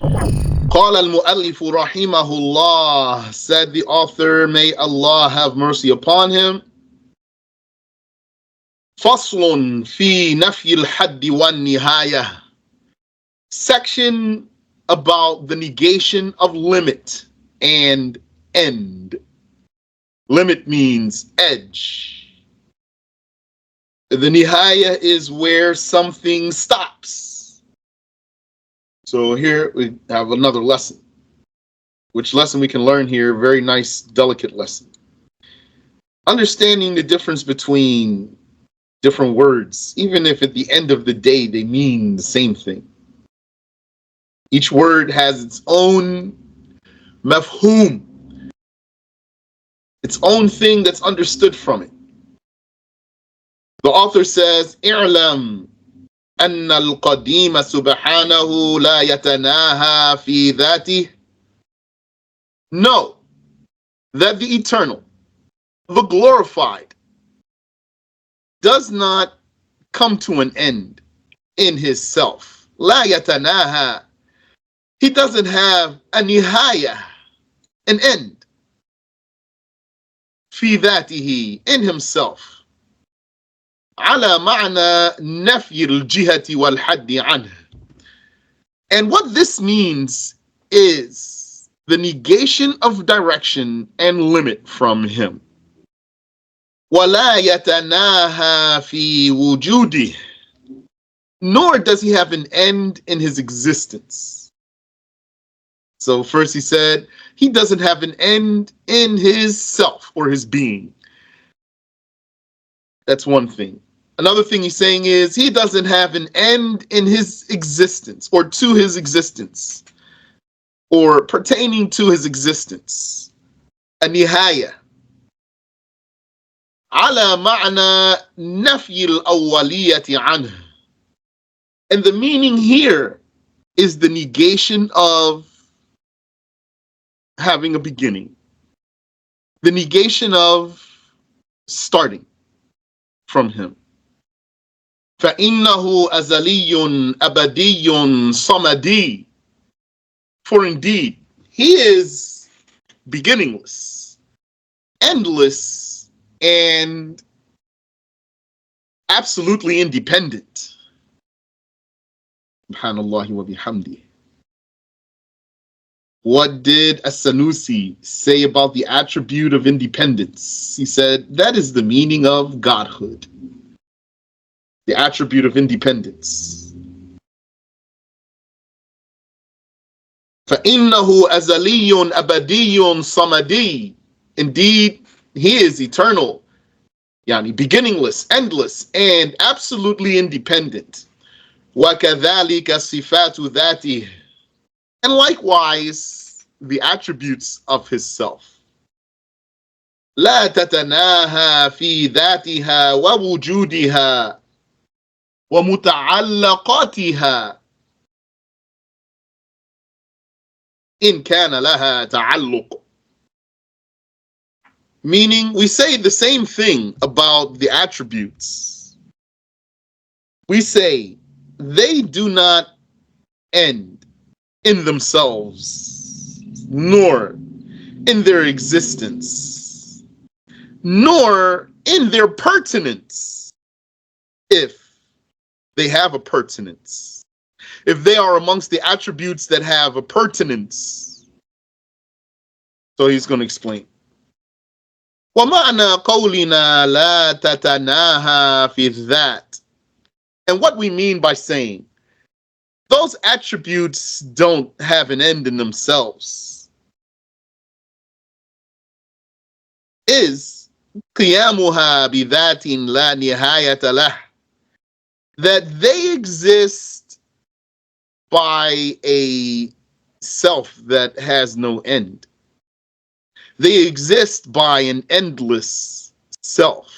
قال المؤلف رحمه الله, said the author, may Allah have mercy upon him, فصل في نفي الحد والنهاية, section about the negation of limit and end. Limit means edge. The nihaya is where something stops. So here we have another lesson. Which lesson we can learn here? Very nice, delicate lesson. Understanding the difference between different words, even if at the end of the day they mean the same thing. Each word has its own mafhum, its own thing that's understood from it. The author says, اعلم أن القديم سبحانه لا يتناهى في ذاته. Know that the eternal, the glorified, does not come to an end in his self. لا يتناهى. He doesn't have a nihaya, an end. في ذاته, in himself. على معنى نفي الجهة والحد عنه. And what this means is the negation of direction and limit from him. ولا يتناهى في وجوده. Nor does he have an end in his existence. So first he said, he doesn't have an end in his self or his being. That's one thing. Another thing he's saying is he doesn't have an end in his existence or to his existence or pertaining to his existence. A nihaya. على معنى نفي الأولية عنه. And the meaning here is the negation of having a beginning, the negation of starting from him. فَإِنَّهُ أَزَلِيٌّ أَبَدِيٌّ صَمَدِي. For indeed, he is beginningless, endless, and absolutely independent. Subhanallah wa bihamdi. What did As-Sanusi say about the attribute of independence? He said, that is the meaning of godhood. The attribute of independence. فَإِنَّهُ أَزَلِيٌّ أَبَدِيٌّ صَمَدِي. Indeed, he is eternal, yani beginningless, endless, and absolutely independent. وَكَذَلِكَ صِفَاتُ ذَاتِهِ. And likewise, the attributes of his self. لا تتناهى في ذاتها ووجودها ومتعلقاتها إن كان لها تعلق. Meaning, we say the same thing about the attributes. We say they do not end in themselves, nor in their existence, nor in their pertinence, if they have a pertinence, if they are amongst the attributes that have a pertinence. So he's going to explain. وَمَعْنَا قَوْلِنَا لَا تَتَنَاهَى فِي الذَّاتِ. And what we mean by saying those attributes don't have an end in themselves is قِيَامُهَا بِذَاتٍ لَا نِهَايَةَ لَهُ. That they exist by a self that has no end. They exist by an endless self.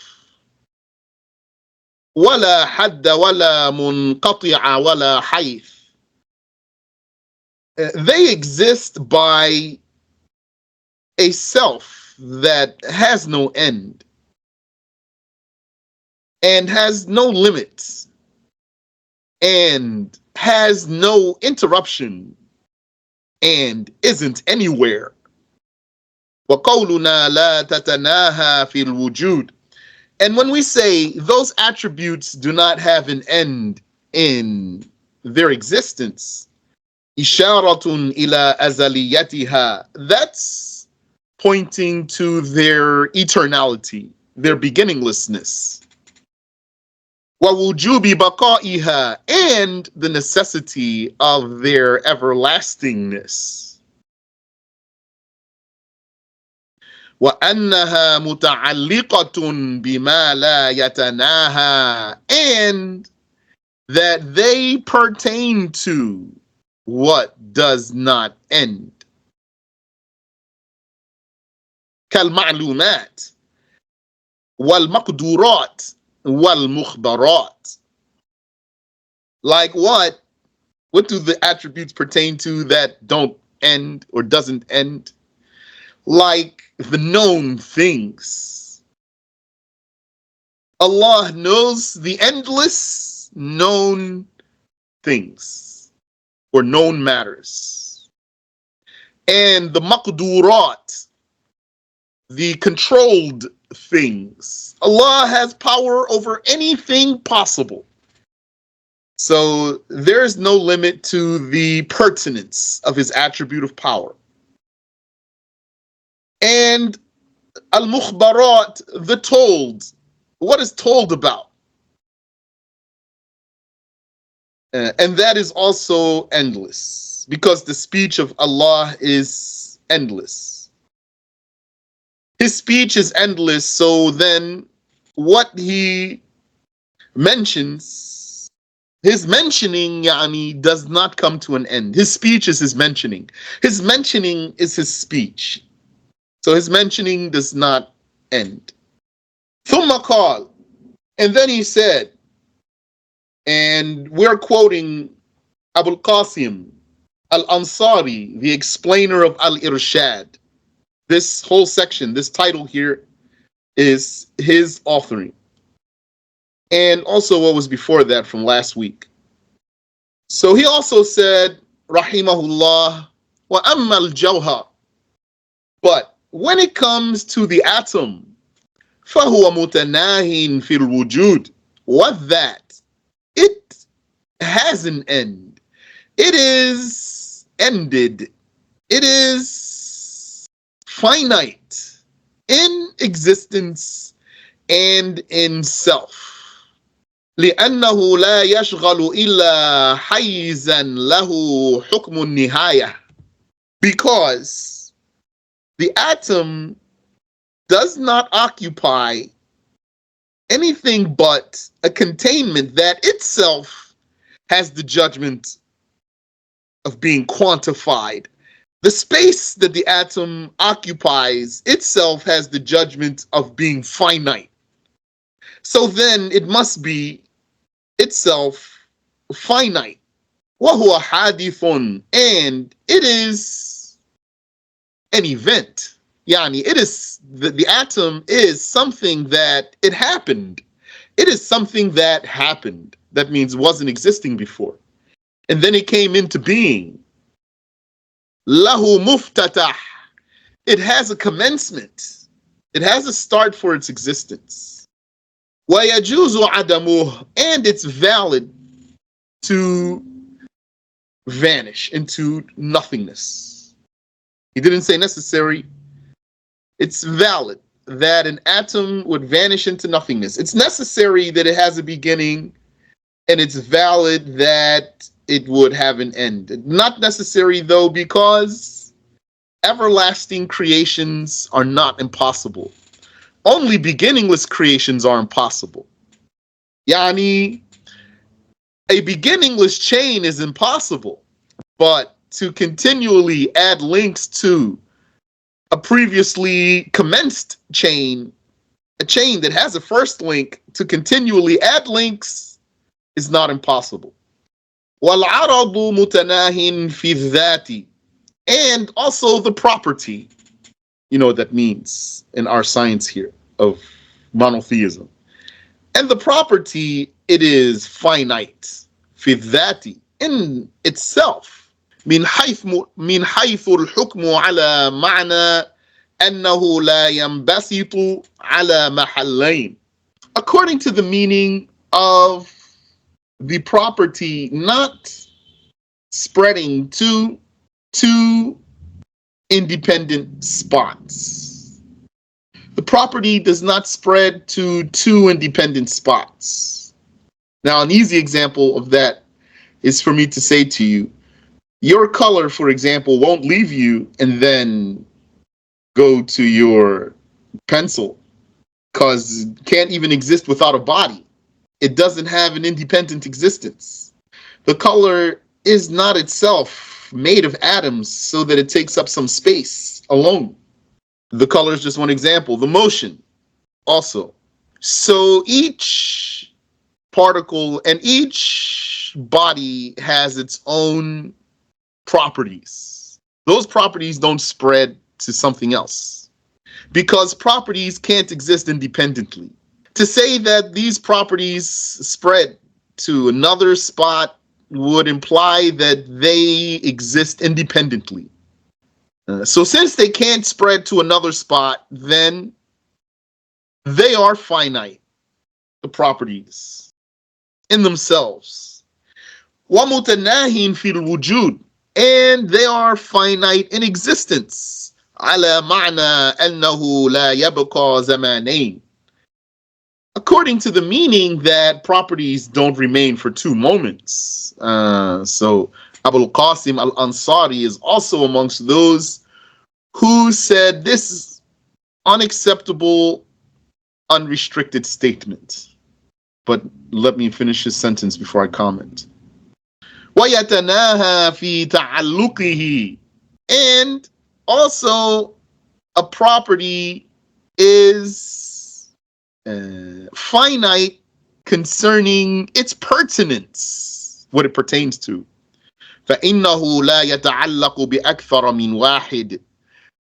وَلَا حَدَّ وَلَا مُنْقَطِعَ وَلَا حَيْث. They exist by a self that has no end and has no limits and has no interruption and isn't anywhere. وَقَوْلُنَا لَا تَتَنَاهَا فِي الْوُجُودِ. And when we say those attributes do not have an end in their existence, إِشَارَةٌ إِلَى أَزَلِيَّتِهَا, that's pointing to their eternality, their beginninglessness. وَوُجُوبِ بَقَائِهَا, and the necessity of their everlastingness. وَأَنَّهَا مُتَعَلِّقَةٌ بِمَا لَا يَتَنَاهَا, and that they pertain to what does not end. كالمعلومات والمقدورات والمخبرات. Like what? What do the attributes pertain to that don't end or doesn't end? Like the known things. Allah knows the endless known things or known matters. And the maqdurat, the controlled things. Allah has power over anything possible. So there's no limit to the pertinence of his attribute of power. And al-mukhbarat, the told. What is told about? And that is also endless, because the speech of Allah is endless. His speech is endless, so then what he mentions, his mentioning does not come to an end. His speech is his mentioning. His mentioning is his speech. So his mentioning does not end. ثُمَّ قال, and then he said, and we're quoting Abul Qasim Al-Ansari, the explainer of Al-Irshad. This whole section, this title here, is his authoring. And also what was before that from last week. So he also said, Rahimahullah, wa amma al-jawhar. But when it comes to the atom, فَهُوَ مُتَنَاهٍ فِي الْوُجُودِ. What that? It has an end. It is ended. It is finite in existence and in self. لأنه لا يشغل إلا حيزا له حكم النهاية. Because the atom does not occupy anything but a containment that itself has the judgment of being quantified. The space that the atom occupies itself has the judgment of being finite. So then it must be itself finite. وَهُوَ حَادِثٌ, and it is an event. It is the atom is something that it happened. It is something that happened. That means wasn't existing before. And then it came into being. Lahu muftatah. It has a commencement. It has a start for its existence. Wa yajuzu adamuh, and it's valid to vanish into nothingness. He didn't say necessary. It's valid that an atom would vanish into nothingness. It's necessary that it has a beginning, and it's valid that it would have an end. Not necessary though, because everlasting creations are not impossible. Only beginningless creations are impossible. A beginningless chain is impossible, but to continually add links to a previously commenced chain, a chain that has a first link, to continually add links is not impossible. وَالْعَرَضُ مُتَنَاهٍ فِي الذَّاتِ, and also the property. You know what that means in our science here of monotheism. And the property, it is finite. فِي الذَّاتِ, in itself. من حيث الحكم على معنى أنه لا ينبسط على محلين. According to the meaning of the property not spreading to two independent spots. The property does not spread to two independent spots. Now, an easy example of that is for me to say to you, your color, for example, won't leave you and then go to your pencil, because it can't even exist without a body. It doesn't have an independent existence. The color is not itself made of atoms so that it takes up some space alone. The color is just one example. The motion also. So each particle and each body has its own properties. Those properties don't spread to something else because properties can't exist independently. To say that these properties spread to another spot would imply that they exist independently. So since they can't spread to another spot, then they are finite, the properties in themselves. وَمُتَنَاهٍ فِي الْوُجُودِ, and they are finite in existence. عَلَى مَعْنَى أَنَّهُ لَا يَبْقَى زَمَانَيْنِ, according to the meaning that properties don't remain for two moments. So Abul Qasim al-Ansari is also amongst those who said this is unacceptable, unrestricted statement. But let me finish his sentence before I comment. وَيَتَنَاهَا فِي تَعَلُّقِهِ, and also a property is finite concerning its pertinence, what it pertains to. فَإِنَّهُ لَا يَتَعَلَّقُ بِأَكْثَرَ مِنْ وَاحِدٍ,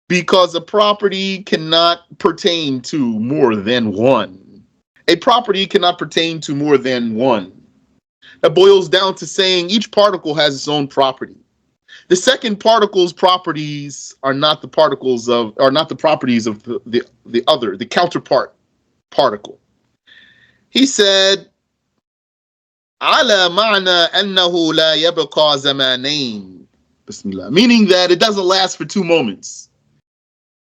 because a property cannot pertain to more than one. A property cannot pertain to more than one. That boils down to saying each particle has its own property. The second particle's properties are not the properties of the other, the counterpart particle. He said, على معنى أنه لا يبقى زمانين. Bismillah. Meaning that it doesn't last for two moments.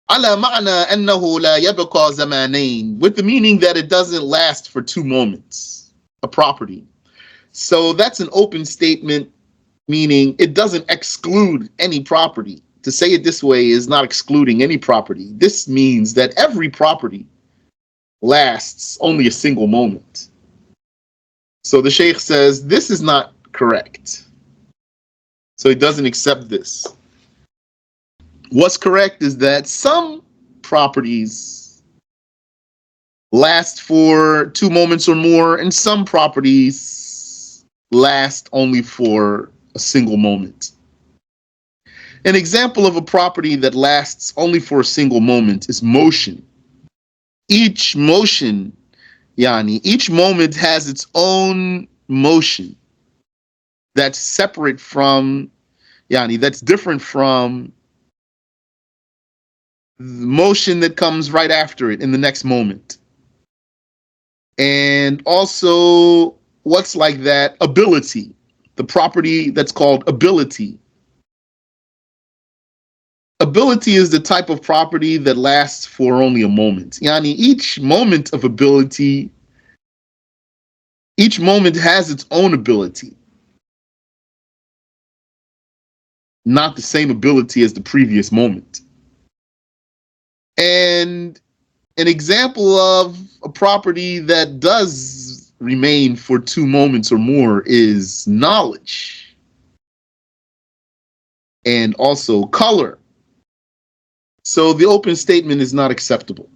على معنى أنه لا يبقى زمانين, with the meaning that it doesn't last for two moments, a property. So that's an open statement, meaning it doesn't exclude any property. To say it this way is not excluding any property. This means that every property lasts only a single moment. So the Shaykh says this is not correct. So he doesn't accept this. What's correct is that some properties last for 2 moments or more, and some properties last only for a single moment. An example of a property that lasts only for a single moment is motion. Each moment has its own motion that's separate from, that's different from the motion that comes right after it in the next moment. And also, what's like that? Ability, the property that's called ability. Ability is the type of property that lasts for only a moment. Each moment of ability, each moment has its own ability. Not the same ability as the previous moment. And an example of a property that does remain for 2 moments or more is knowledge. And also color. So the open statement is not acceptable.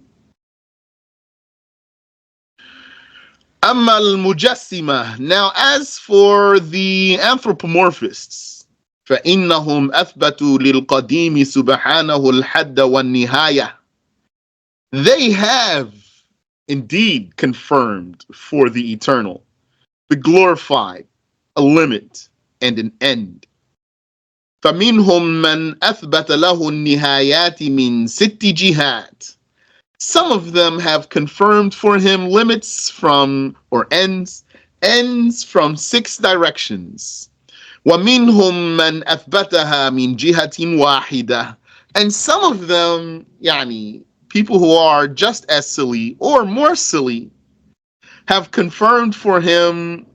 Amma al-mujassima. Now, as for the anthropomorphists, فَإِنَّهُمْ أَثْبَتُوا لِلْقَدِيمِ سُبْحَانَهُ الْحَدَّ وَالنِّهَايَةِ. They have indeed confirmed for the eternal, the glorified, a limit and an end. فمنهم من أثبت له النهايات من 6 جهات. Some of them have confirmed for him limits from, or ends from 6 directions. ومنهم من أثبتها من جهة واحدة. And some of them, people who are just as silly or more silly, have confirmed for him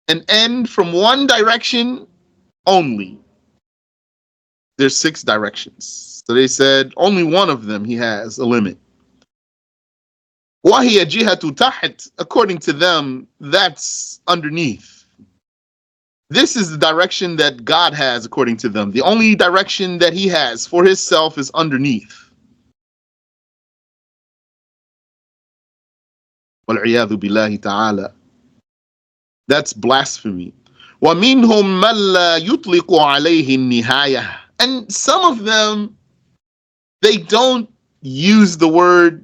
an end from one direction only. There's 6 directions. So they said only one of them he has a limit. وهي جهة تحت. According to them, that's underneath. This is the direction that God has according to them. The only direction that he has for himself is underneath. وَالْعِيَاذُ بِاللَّهِ تَعَالَى. That's blasphemy. وَمِنْهُمْ مَنْ لَا يُطْلِقُ عَلَيْهِ النِّهَايَةِ. And some of them, they don't use the word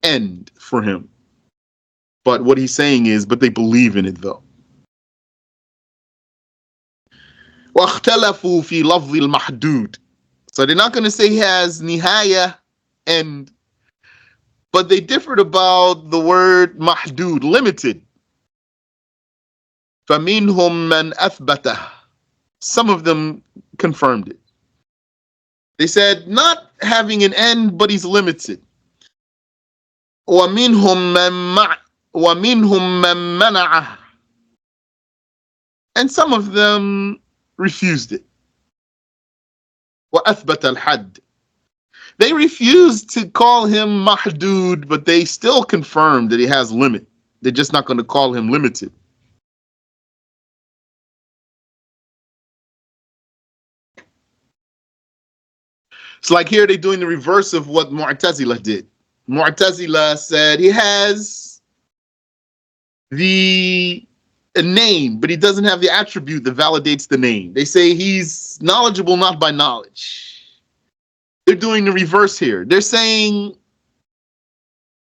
end for him. But what he's saying is, but they believe in it though. وَاخْتَلَفُوا فِي لَفْظِ الْمَحْدُودِ. So they're not going to say he has nihaya, end, but they differed about the word mahdud, limited. فَمِنْهُمْ مَنْ أَثْبَتَهُ. Some of them confirmed it. They said not having an end, but he's limited. وَمِنْهُمْ مَنْ مَنَعَهُ. And some of them refused it. وَأَثْبَتَ الْحَدِّ. They refused to call him mahdud, but they still confirmed that he has limit. They're just not going to call him limited. It's like here they're doing the reverse of what Mu'tazila did. Mu'tazila said he has a name, but he doesn't have the attribute that validates the name. They say he's knowledgeable not by knowledge. They're doing the reverse here. They're saying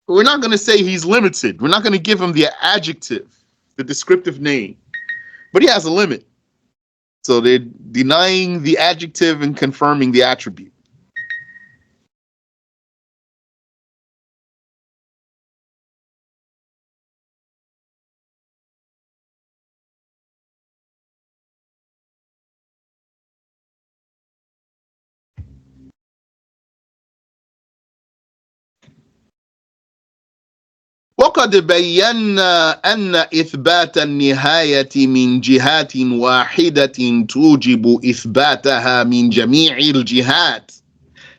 we're not going to say he's limited. We're not going to give him the adjective, the descriptive name, but he has a limit. So they're denying the adjective and confirming the attribute. وقد بينا أن إثبات النهاية من جهات واحدة توجب إثباتها من جميع الجهات.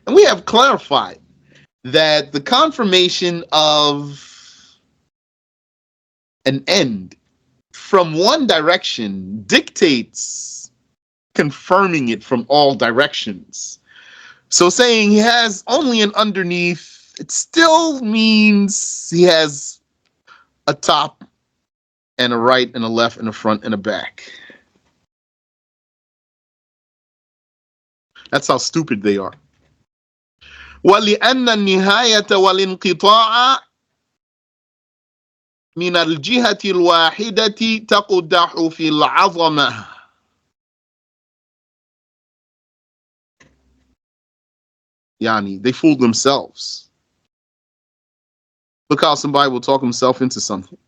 And we have clarified that the confirmation of an end from one direction dictates confirming it from all directions. So saying he has only an underneath, it still means he has a top and a right and a left and a front and a back. That's how stupid they are. وَلِأَنَّ النِّهَايَةَ وَالِانْقِطَاعَ مِنَ الْجِهَةِ الْوَاحِدَةِ تَقْدَحُ فِي الْعَظَمَةِ. They fooled themselves. Look how somebody will talk himself into something.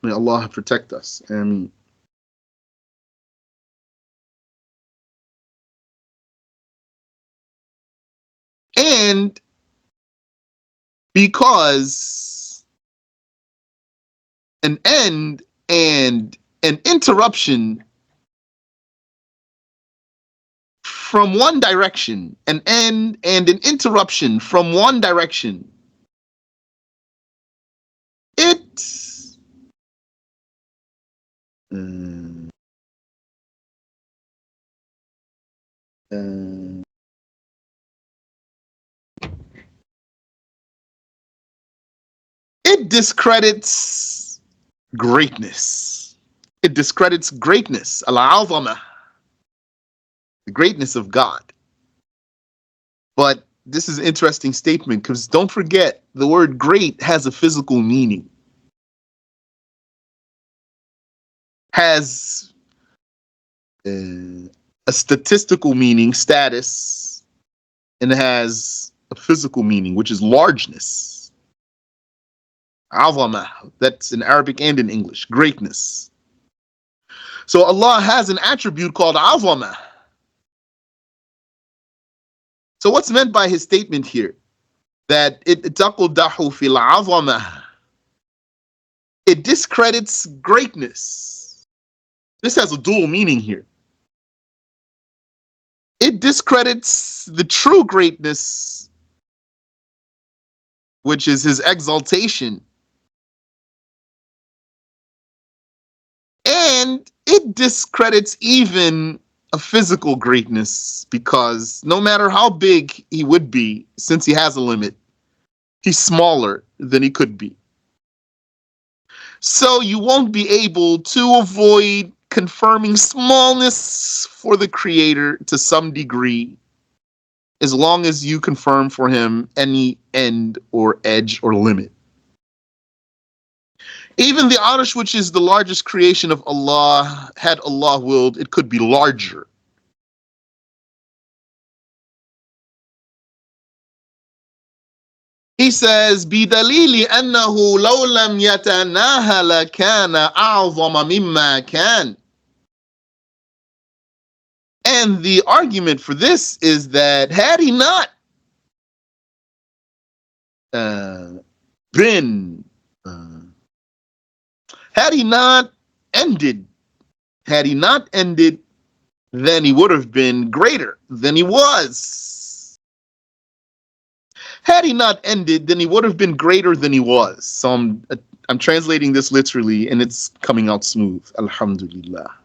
May Allah protect us. Ameen. And because an end and an interruption from one direction, an end and an interruption from one direction, it it discredits greatness. It discredits greatness, al-azamah, the greatness of God. But this is an interesting statement because don't forget the word great has a physical meaning. Has a statistical meaning, status, and it has a physical meaning, which is largeness. Azama, that's in Arabic and in English, greatness. So Allah has an attribute called Azama. So what's meant by his statement here? That taqdahu fil azama. It discredits greatness. This has a dual meaning here. It discredits the true greatness, which is his exaltation. And it discredits even a physical greatness, because no matter how big he would be, since he has a limit, he's smaller than he could be. So you won't be able to avoid confirming smallness for the Creator to some degree, as long as you confirm for him any end or edge or limit. Even the Arsh, which is the largest creation of Allah, had Allah willed, it could be larger. He says, بِدَلِيلِ أَنَّهُ لَوْ لَمْ يَتَنَاهَ لَكَانَ أَعْظَمَ مِمَّا كَانَ. And the argument for this is that had he not ended, then he would have been greater than he was. Had he not ended, then he would have been greater than he was. So I'm translating this literally, and it's coming out smooth. Alhamdulillah.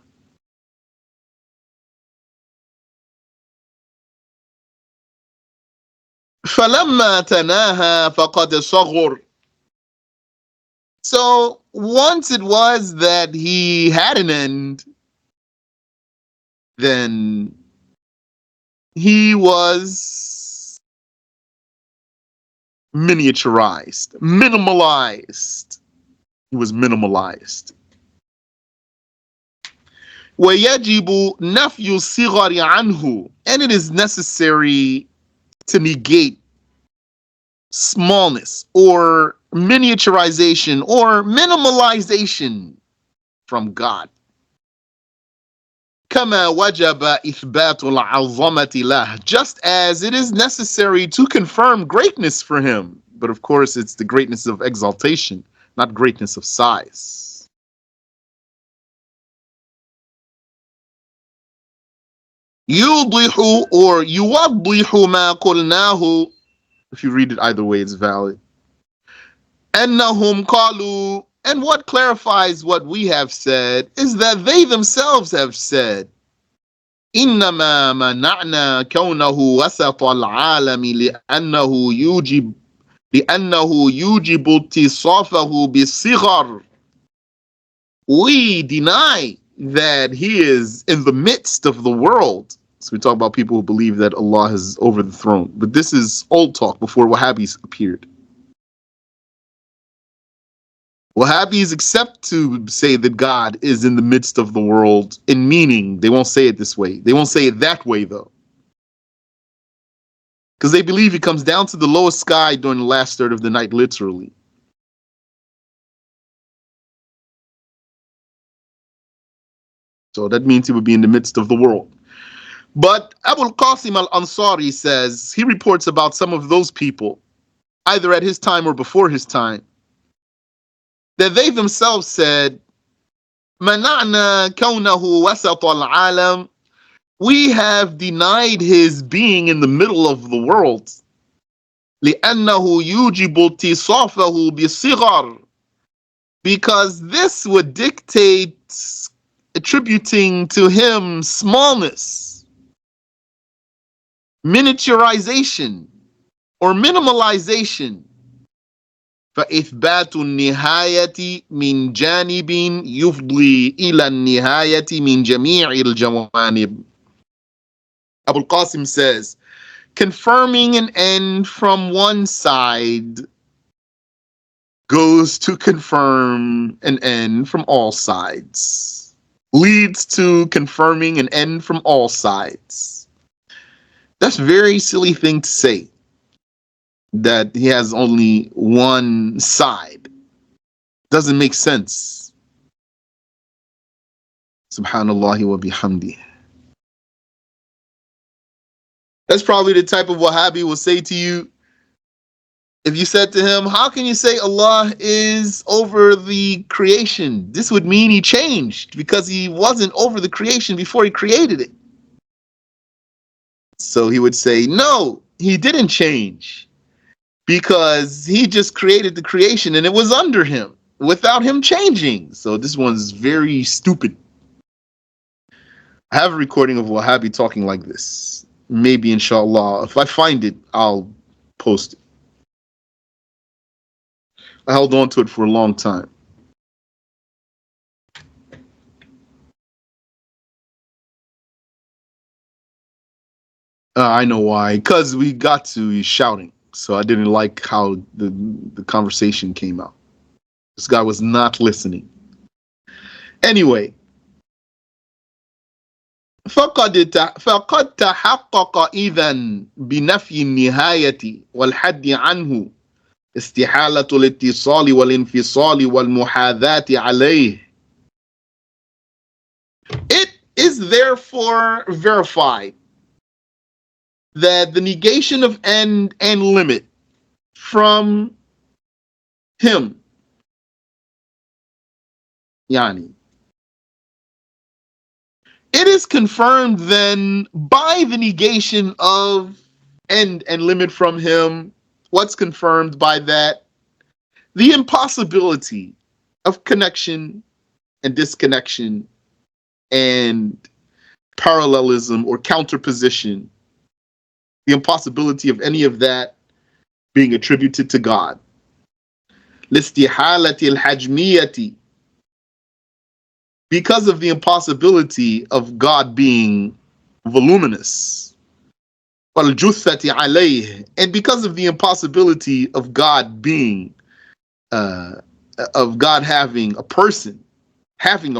فَلَمَّا تَنَاهَا فَقَدْ صَغُرَ. So once it was that he had an end, then he was miniaturized, minimalized. He was minimalized. وَيَجِبُ نَفْيُ الصِّغَرِ عَنْهُ. And it is necessary to negate smallness or miniaturization or minimalization from God. كما وجب إثبات العظمة له. Just as it is necessary to confirm greatness for him. But of course, it's the greatness of exaltation, not greatness of size. يوضح or يوضح ما قلناه. If you read it either way, it's valid. أنهم قالوا. And what clarifies what we have said is that they themselves have said, إنما منعنا كونه وسط العالم لأنه يوجب اتصافه بالصغر. We deny that he is in the midst of the world. So we talk about people who believe that Allah is over the throne. But this is old talk before Wahhabis appeared. Wahhabis accept to say that God is in the midst of the world in meaning. They won't say it this way. They won't say it that way, though. Because they believe he comes down to the lowest sky during the last third of the night, literally. So that means he would be in the midst of the world. But Abul Qasim al-Ansari says, he reports about some of those people, either at his time or before his time, that they themselves said, Mana'na kawnahu wasat al-alam. We have denied his being in the middle of the world. لِأَنَّهُ يُوجِبُ اتصافه بِصِغَرٍ. Because this would dictate attributing to him smallness, miniaturization, or minimalization. فإثبات النهاية من جانب يفضي إلى النهاية من جميع الجوانب. Abul Qasim says, confirming an end from one side goes to confirm an end from all sides. leads to confirming an end from all sides. That's a very silly thing to say, that he has only one side. Doesn't make sense. Subhanallah wa bihamdi. That's probably the type of Wahhabi will say to you, if you said to him, how can you say Allah is over the creation? This would mean he changed because he wasn't over the creation before he created it. So he would say, no, he didn't change because he just created the creation and it was under him without him changing. So this one's very stupid. I have a recording of Wahhabi talking like this. Maybe, inshallah, if I find it, I'll post it. I held on to it for a long time. I know why. Because we got to shouting. So I didn't like how the conversation came out. This guy was not listening. Anyway. فقد تحقق إذن بنفي النهاية والحد عنه استحالة الاتصال والانفصال والمحاذاة عليه. It is therefore verified that the negation of end and limit from him, yani, it is confirmed then by the negation of end and limit from him. What's confirmed by that? The impossibility of connection and disconnection and parallelism or counterposition. The impossibility of any of that being attributed to God. لاستحالة الحجمية, because of the impossibility of God being voluminous. وَالْجُثَّةِ عَلَيْهِ, and because of the impossibility of God being, of God having a person. بَلْ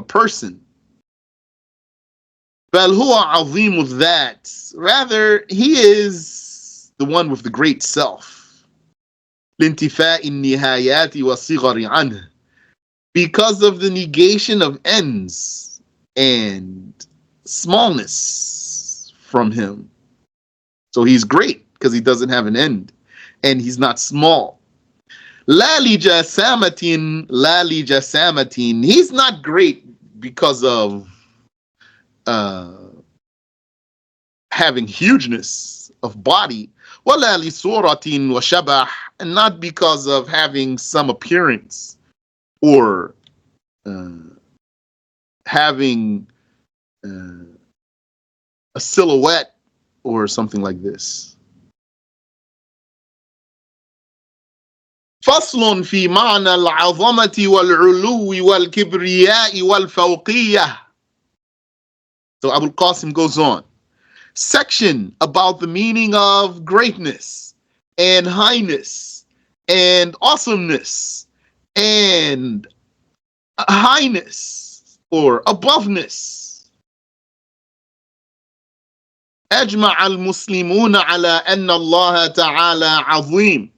هُوَ عَظِيمُ الذَّاتِ, rather, he is the one with the great self. لِانْتِفَاءِ النِّهَايَاتِ وَالصِّغَرِ عَنْهِ, because of the negation of ends and smallness from him. So he's great because he doesn't have an end and he's not small. لا لجسامة, he's not great because of having hugeness of body. ولا لصورة وشبح, and not because of having some appearance or having a silhouette or something like this. فصل في معنى العظمة والعلو والكبرياء والفوقية. So Abu Qasim goes on. Section about the meaning of greatness and highness and awesomeness and highness or aboveness. أجمع المسلمون على أن الله تعالى عظيم.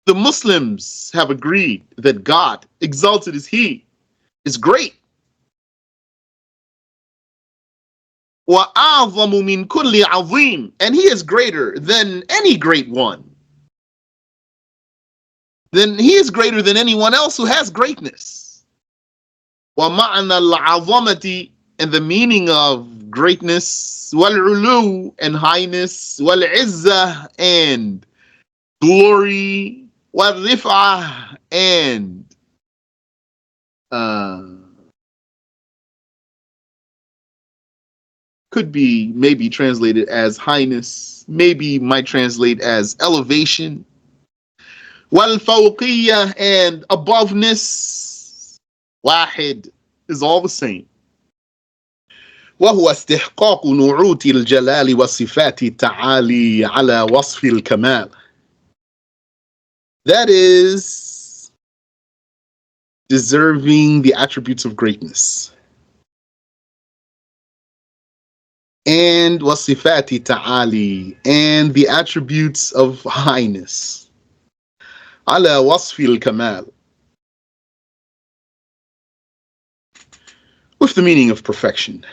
The Muslims have agreed that God, exalted is He, is great. وأعظم من كل عظيم, and He is greater than any great one. Then He is greater than anyone else who has greatness. ومعنى العظمة, and the meaning of greatness, والعلو, and highness, والعزة, and glory, والرفعة, and could be maybe translated as highness, maybe might translate as elevation, والفوقية, and aboveness, واحد, is all the same. وهو استحقاق نعوت الجلال وصفات التعالي على وصف الكمال. That is deserving the attributes of greatness and wasifati ta'ali, and the attributes of highness. Ala wasfi al-kamal, with the meaning of perfection.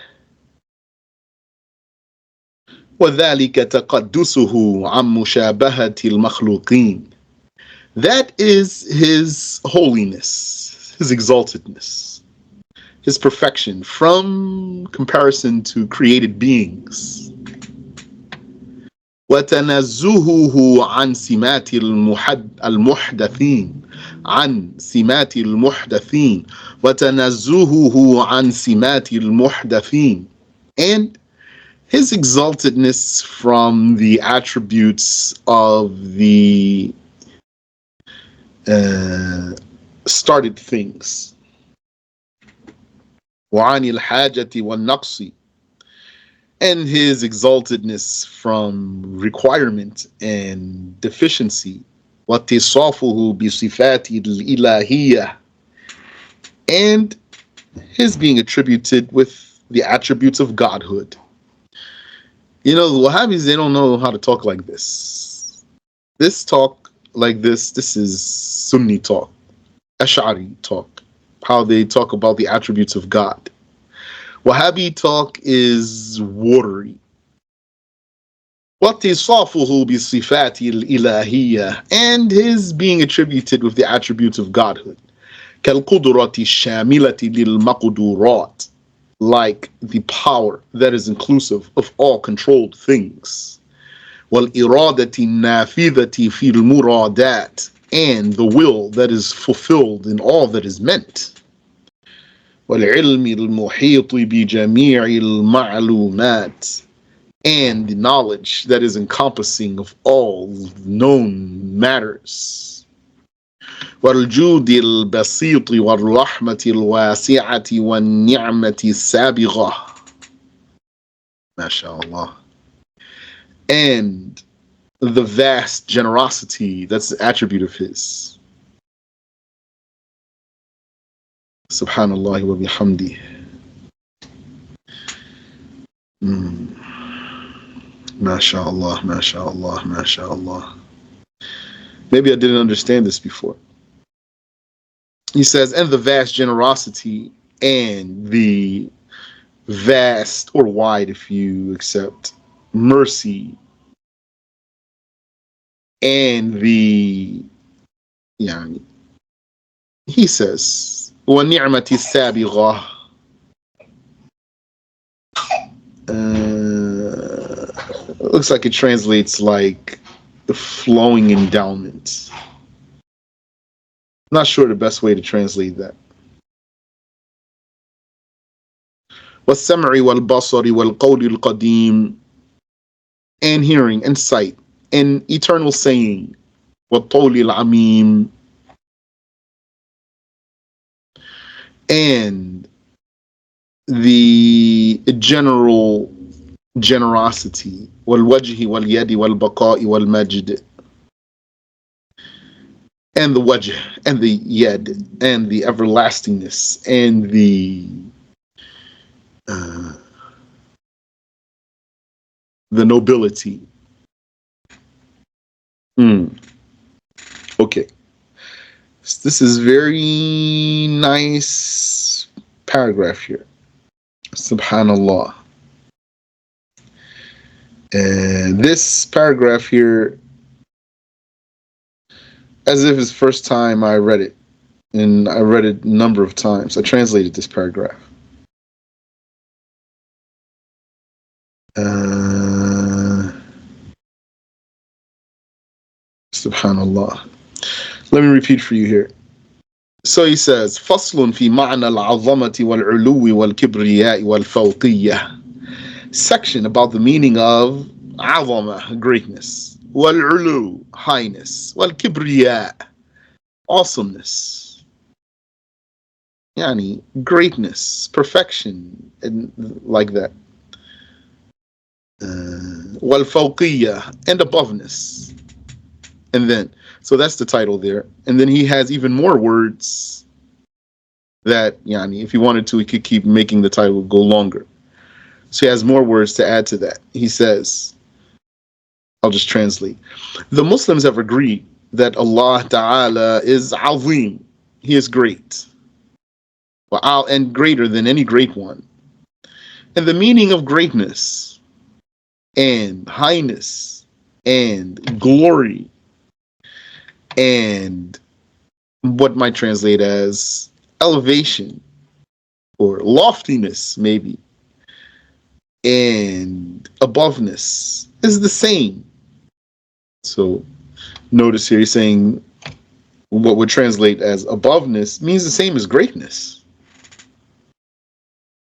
وذلك تقدسه عن مشابهة المخلوقين. That is his holiness, his exaltedness, his perfection from comparison to created beings. وتنزهه عن سمات المحدثين عن سمات المحدثين وتنزهه عن سمات المحدثين, and his exaltedness from the attributes of the started things. وعن الحاجة والنقص, and his exaltedness from requirement and deficiency. واتصافه بصفات الإلهية, and his being attributed with the attributes of godhood. You know, the Wahhabis, they don't know how to talk like this. This talk like this is Sunni talk, Ash'ari talk, how they talk about the attributes of God. Wahhabi talk is watery. وَاتصَّافُهُ بِصِفَاتِ الْإِلَهِيَّةِ, and his being attributed with the attributes of godhood. كَالْقُدْرَةِ الشَّامِلَةِ لِلْمَقْدُورَاتِ, like the power that is inclusive of all controlled things. وَالْإِرَادَةِ النَّافِذَةِ فِي الْمُرَادَاتِ, and the will that is fulfilled in all that is meant. وَالْعِلْمِ الْمُحِيطِ بِجَمِيعِ الْمَعْلُومَاتِ, and the knowledge that is encompassing of all known matters. وَالْجُودِ الْبَسِيطِ وَالرَّحْمَةِ الْوَاسِعَةِ وَالنِّعْمَةِ السَّابِغَةِ. MashaAllah. And the vast generosity, that's the attribute of his. Subhanallah wa bihamdi. MashaAllah, MashaAllah, MashaAllah. Maybe I didn't understand this before. He says, and the vast generosity and the vast, or wide if you accept, mercy, and the, he says, وَالنِّعْمَةِ السَّابِغَةِ, looks like it translates like the flowing endowment. Not sure the best way to translate that. وَالسَّمْعِ وَالْبَصَرِ وَالْقَوْلِ الْقَدِيمِ, and hearing and sight and eternal saying. وَالطَّوْلِ الْعَمِيمِ, and the general generosity. وَالْوَجْهِ وَالْيَدِ وَالْبَقَاءِ وَالْمَجْدِ, and the wajh, and the yad, and the everlastingness, and the nobility. Okay. This is very nice paragraph here. Subhanallah. This paragraph here, as if it's the first time I read it, and I read it a number of times. I translated this paragraph. Subhanallah. Let me repeat for you here. So he says, فصل في معنى العظمة والعلو والكبرياء والفوقية. Section about the meaning of عظمة, greatness, والعلو, highness, والكبرياء, awesomeness. Yani, greatness, perfection, and like that. والفوقية, and aboveness. And then, so that's the title there. And then he has even more words that, if he wanted to, he could keep making the title go longer. So he has more words to add to that. He says, I'll just translate. The Muslims have agreed that Allah Ta'ala is Azim. He is great. And greater than any great one. And the meaning of greatness and highness and glory and what might translate as elevation or loftiness maybe and aboveness is the same. So notice here he's saying what would translate as aboveness means the same as greatness.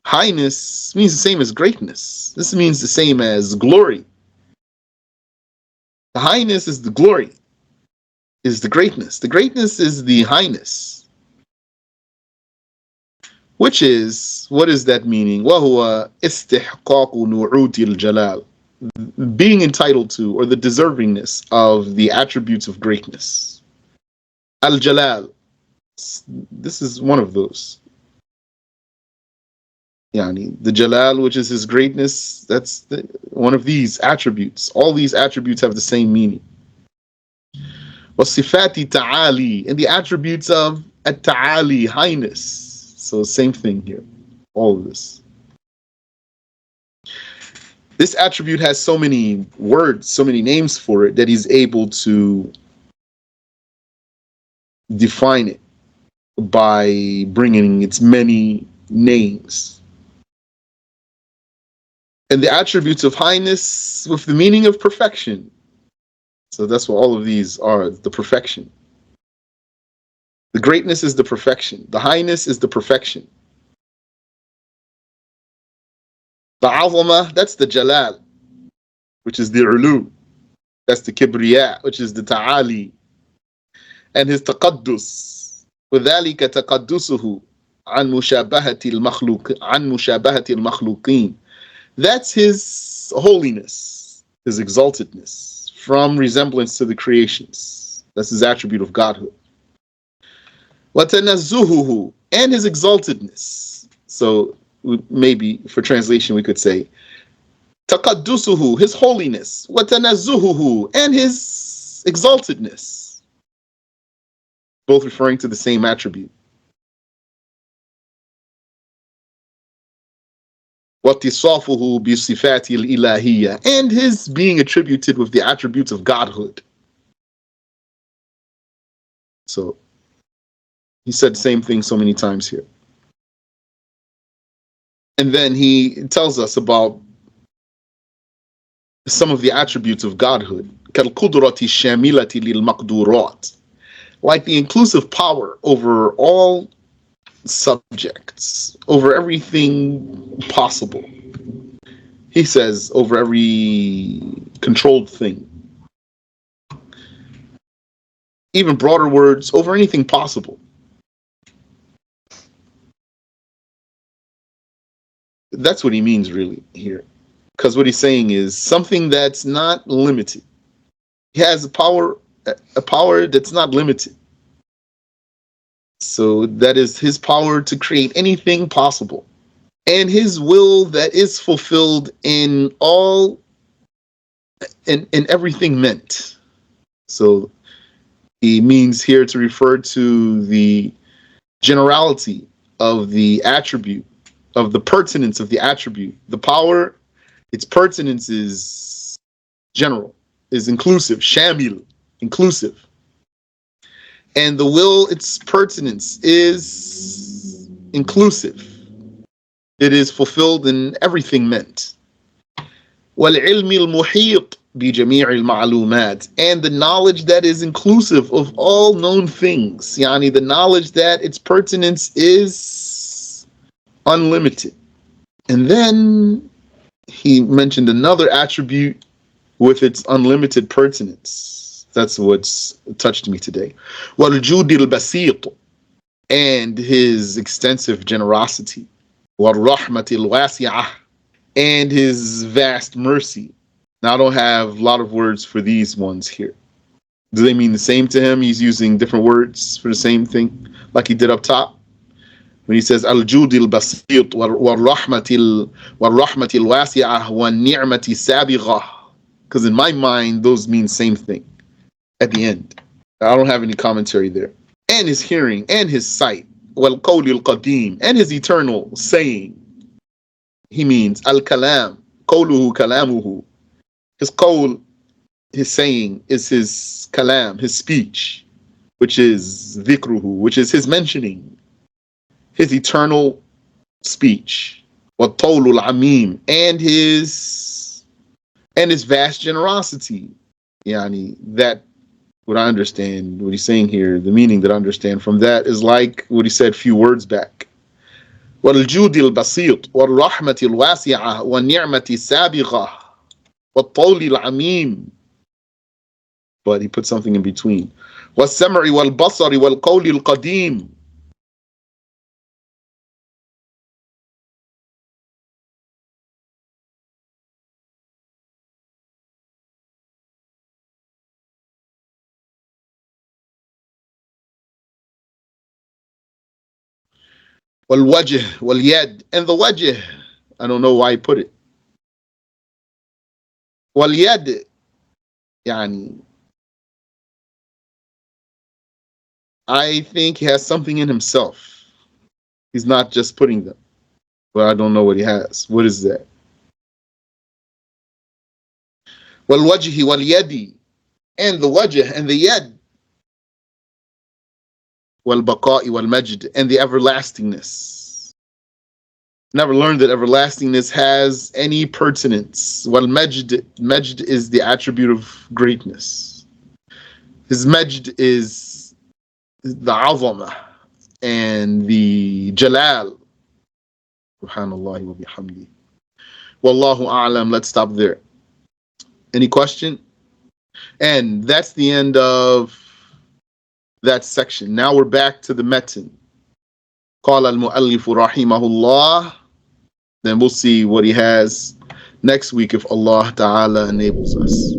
Highness means the same as greatness. This means the same as glory. The highness is the glory, is the greatness. The greatness is the highness. Which is, what is that meaning? وَهُوَ إِسْتِحْقَاقُ نُعُوتِ الْجَلَالِ, being entitled to, or the deservingness of the attributes of greatness. Al-Jalal, this is one of those. Yani, the Jalal, which is his greatness, that's one of these attributes. All these attributes have the same meaning. وَصِفَاتِ تَعَالِي, and the attributes of at-ta'ali, highness. So same thing here, all of this. This attribute has so many words, so many names for it, that he's able to define it by bringing its many names. And the attributes of highness with the meaning of perfection. So that's what all of these are, the perfection. The greatness is the perfection. The highness is the perfection. The azama, that's the jalal, which is the ulu. That's the kibriya, which is the ta'ali. And his taqaddus. وَذَلِكَ تَقَدُّسُهُ عَنْ مُشَابَهَةِ الْمَخْلُوقِينَ. That's his holiness, his exaltedness, from resemblance to the creations. That's his attribute of godhood. وَتَنَزُّهُهُ, and his exaltedness. So maybe for translation we could say تَقَدُّسُهُ, his holiness. وَتَنَزُّهُهُ, and his exaltedness. Both referring to the same attribute. وَاتصَّافُهُ بِصِفَاتِ الْإِلَهِيَّةِ, and his being attributed with the attributes of godhood. So he said the same thing so many times here. And then he tells us about some of the attributes of godhood. كَالْقُدْرَةِ الشَّامِلَةِ لِلْمَقْدُورَاتِ, like the inclusive power over all subjects, over everything possible. He says over every controlled thing. Even broader words, over anything possible. That's what he means really here. Because what he's saying is something that's not limited. He has a power that's not limited. So that is his power to create anything possible. And his will that is fulfilled in all, in everything meant. So he means here to refer to the generality of the attribute, of the pertinence of the attribute. The power, its pertinence is general, is inclusive, shamil, inclusive. And the will, its pertinence is inclusive. It is fulfilled in everything meant. وَالْعِلْمِ الْمُحِيطِ بِجَمِيعِ الْمَعْلُومَاتِ, and the knowledge that is inclusive of all known things. Yani the knowledge that its pertinence is unlimited. And then he mentioned another attribute with its unlimited pertinence. That's what's touched me today. وَالْجُودِ الْبَسِيطِ, and his extensive generosity. وَالرَّحْمَةِ الْوَاسِعَةِ, and his vast mercy. Now I don't have a lot of words for these ones here. Do they mean the same to him? He's using different words for the same thing like he did up top? when he says al-jud al-basit wal-rahmat al-wasi'ah wal-ni'mati sabighah. Because in my mind, those mean same thing at the end. I don't have any commentary there. And his hearing, and his sight, wal-qawli al-qadim, and his eternal saying. He means al-kalam, qawluhu kalamuhu. His qawl, his saying, is his kalam, his speech, which is dhikruhu, which is his mentioning, his eternal speech. Wa-tawlu al-amim, and his vast generosity. Yani, that, what I understand, what he's saying here, the meaning that I understand from that is like what he said a few words back. وَالْجُودِ الْبَسِيطِ وَالرَّحْمَةِ الْوَاسِعَةِ وَالنِّعْمَةِ السَّابِغَةِ وَالطَّوْلِ الْعَمِيمِ. But he put something in between. وَالسَّمْعِ وَالْبَصَرِ وَالْقَوْلِ الْقَدِيمِ. وَالْوَجْهِ وَالْيَدِ, and the wajh. I don't know why he put it. وَالْيَدِ, يعني, I think he has something in himself. He's not just putting them. But I don't know what he has. What is that? وَالْوَجْهِ وَالْيَدِ, and the wajh and the yad. وَالْبَقَاءِ وَالْمَجْدِ, and the everlastingness. Never learned that everlastingness has any pertinence. Majd, majd is the attribute of greatness. His majd is the azamah and the jalal. Subhanallah wa bihamdi. Wallahu a'lam. Let's stop there. Any question? And that's the end of that section. Now we're back to the metin. قال المؤلف رحمه الله. Then we'll see what he has next week if Allah Ta'ala enables us.